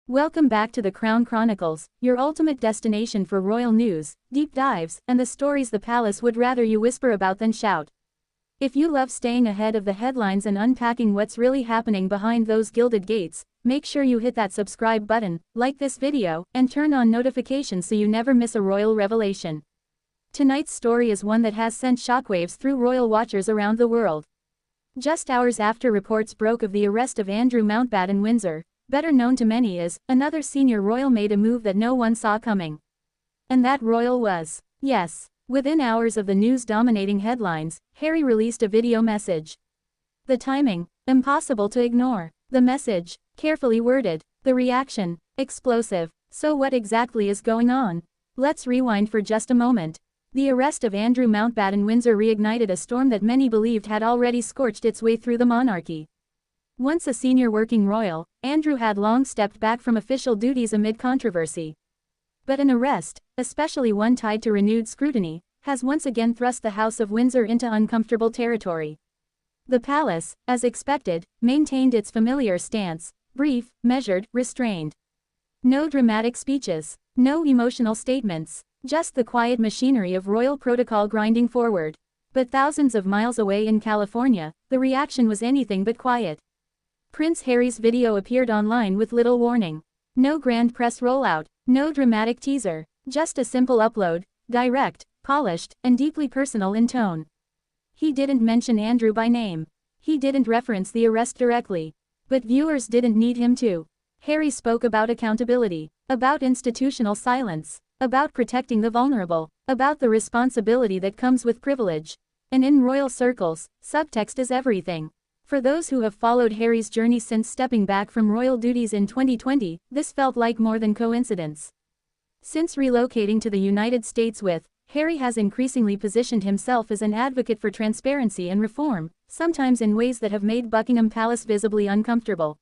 Welcome back to the Crown Chronicles, your ultimate destination for royal news, deep dives, and the stories the palace would rather you whisper about than shout. If you love staying ahead of the headlines and unpacking what's really happening behind those gilded gates, make sure you hit that subscribe button, like this video, and turn on notifications so you never miss a royal revelation. Tonight's story is one that has sent shockwaves through royal watchers around the world. Just hours after reports broke of the arrest of Andrew Mountbatten-Windsor, better known to many as, another senior royal made a move that no one saw coming. And that royal was, yes, within hours of the news dominating headlines, Harry released a video message. The timing, impossible to ignore. The message, carefully worded. The reaction, explosive. So what exactly is going on? Let's rewind for just a moment. The arrest of Andrew Mountbatten-Windsor reignited a storm that many believed had already scorched its way through the monarchy. Once a senior working royal, Andrew had long stepped back from official duties amid controversy. But an arrest, especially one tied to renewed scrutiny, has once again thrust the House of Windsor into uncomfortable territory. The palace, as expected, maintained its familiar stance, brief, measured, restrained. No dramatic speeches, no emotional statements, just the quiet machinery of royal protocol grinding forward. But thousands of miles away in California, the reaction was anything but quiet. Prince Harry's video appeared online with little warning. No grand press rollout, no dramatic teaser, just a simple upload, direct, polished, and deeply personal in tone. He didn't mention Andrew by name. He didn't reference the arrest directly. But viewers didn't need him to. Harry spoke about accountability, about institutional silence, about protecting the vulnerable, about the responsibility that comes with privilege. And in royal circles, subtext is everything. For those who have followed Harry's journey since stepping back from royal duties in 2020, this felt like more than coincidence. Since relocating to the United States Harry has increasingly positioned himself as an advocate for transparency and reform, sometimes in ways that have made Buckingham Palace visibly uncomfortable.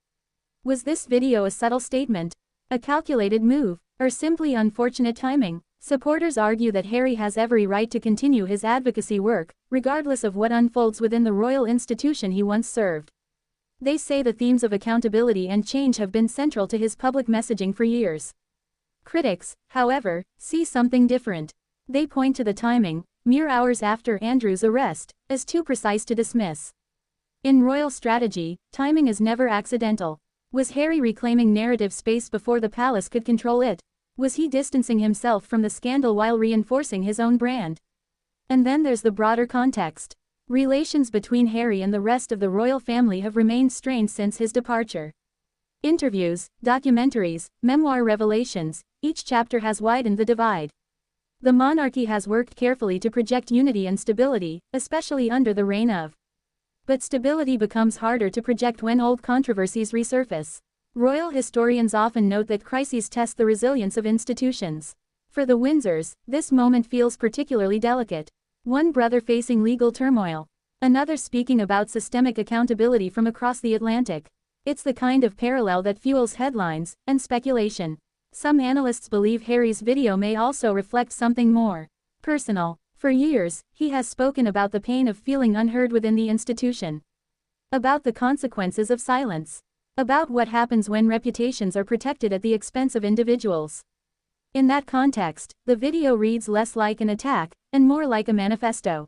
Was this video a subtle statement, a calculated move, or simply unfortunate timing? Supporters argue that Harry has every right to continue his advocacy work, regardless of what unfolds within the royal institution he once served. They say the themes of accountability and change have been central to his public messaging for years. Critics, however, see something different. They point to the timing, mere hours after Andrew's arrest, as too precise to dismiss. In royal strategy, timing is never accidental. Was Harry reclaiming narrative space before the palace could control it? Was he distancing himself from the scandal while reinforcing his own brand? And then there's the broader context. Relations between Harry and the rest of the royal family have remained strained since his departure. Interviews, documentaries, memoir revelations, each chapter has widened the divide. The monarchy has worked carefully to project unity and stability, especially under the reign of. But stability becomes harder to project when old controversies resurface. Royal historians often note that crises test the resilience of institutions. For the Windsors, this moment feels particularly delicate. One brother facing legal turmoil, another speaking about systemic accountability from across the Atlantic. It's the kind of parallel that fuels headlines and speculation. Some analysts believe Harry's video may also reflect something more personal. For years, he has spoken about the pain of feeling unheard within the institution, about the consequences of silence, about what happens when reputations are protected at the expense of individuals. In that context, the video reads less like an attack, and more like a manifesto.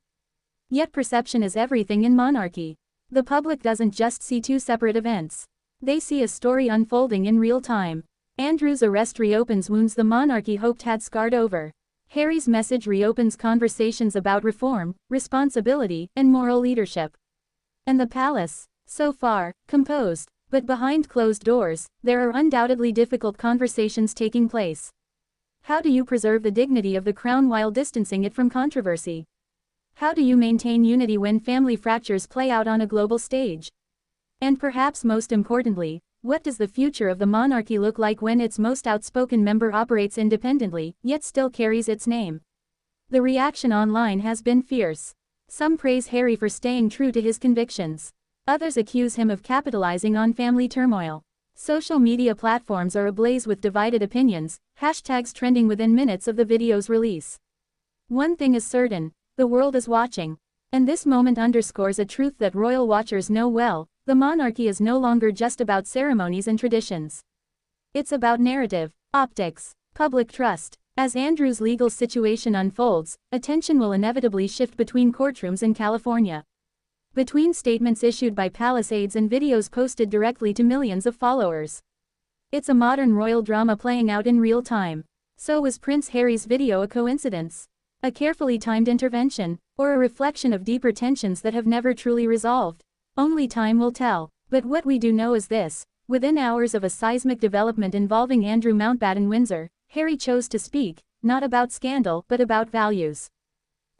Yet perception is everything in monarchy. The public doesn't just see two separate events. They see a story unfolding in real time. Andrew's arrest reopens wounds the monarchy hoped had scarred over. Harry's message reopens conversations about reform, responsibility, and moral leadership. And the palace, so far, composed. But behind closed doors, there are undoubtedly difficult conversations taking place. How do you preserve the dignity of the crown while distancing it from controversy? How do you maintain unity when family fractures play out on a global stage? And perhaps most importantly, what does the future of the monarchy look like when its most outspoken member operates independently, yet still carries its name? The reaction online has been fierce. Some praise Harry for staying true to his convictions. Others accuse him of capitalizing on family turmoil. Social media platforms are ablaze with divided opinions, hashtags trending within minutes of the video's release. One thing is certain, the world is watching. And this moment underscores a truth that royal watchers know well: the monarchy is no longer just about ceremonies and traditions. It's about narrative, optics, public trust. As Andrew's legal situation unfolds, attention will inevitably shift between courtrooms in California. Between statements issued by palace aides and videos posted directly to millions of followers. It's a modern royal drama playing out in real time. So was Prince Harry's video a coincidence? A carefully timed intervention, or a reflection of deeper tensions that have never truly resolved? Only time will tell. But what we do know is this: within hours of a seismic development involving Andrew Mountbatten-Windsor, Harry chose to speak, not about scandal but about values.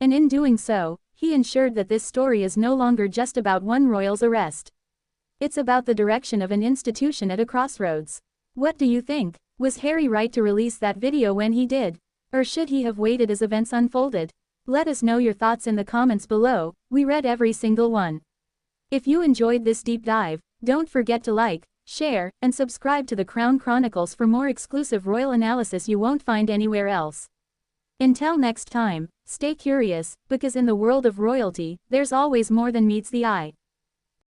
And in doing so, he ensured that this story is no longer just about one royal's arrest. It's about the direction of an institution at a crossroads. What do you think? Was Harry right to release that video when he did? Or should he have waited as events unfolded? Let us know your thoughts in the comments below. We read every single one. If you enjoyed this deep dive, don't forget to like, share, and subscribe to the Crown Chronicles for more exclusive royal analysis you won't find anywhere else. Until next time, stay curious, because in the world of royalty, there's always more than meets the eye.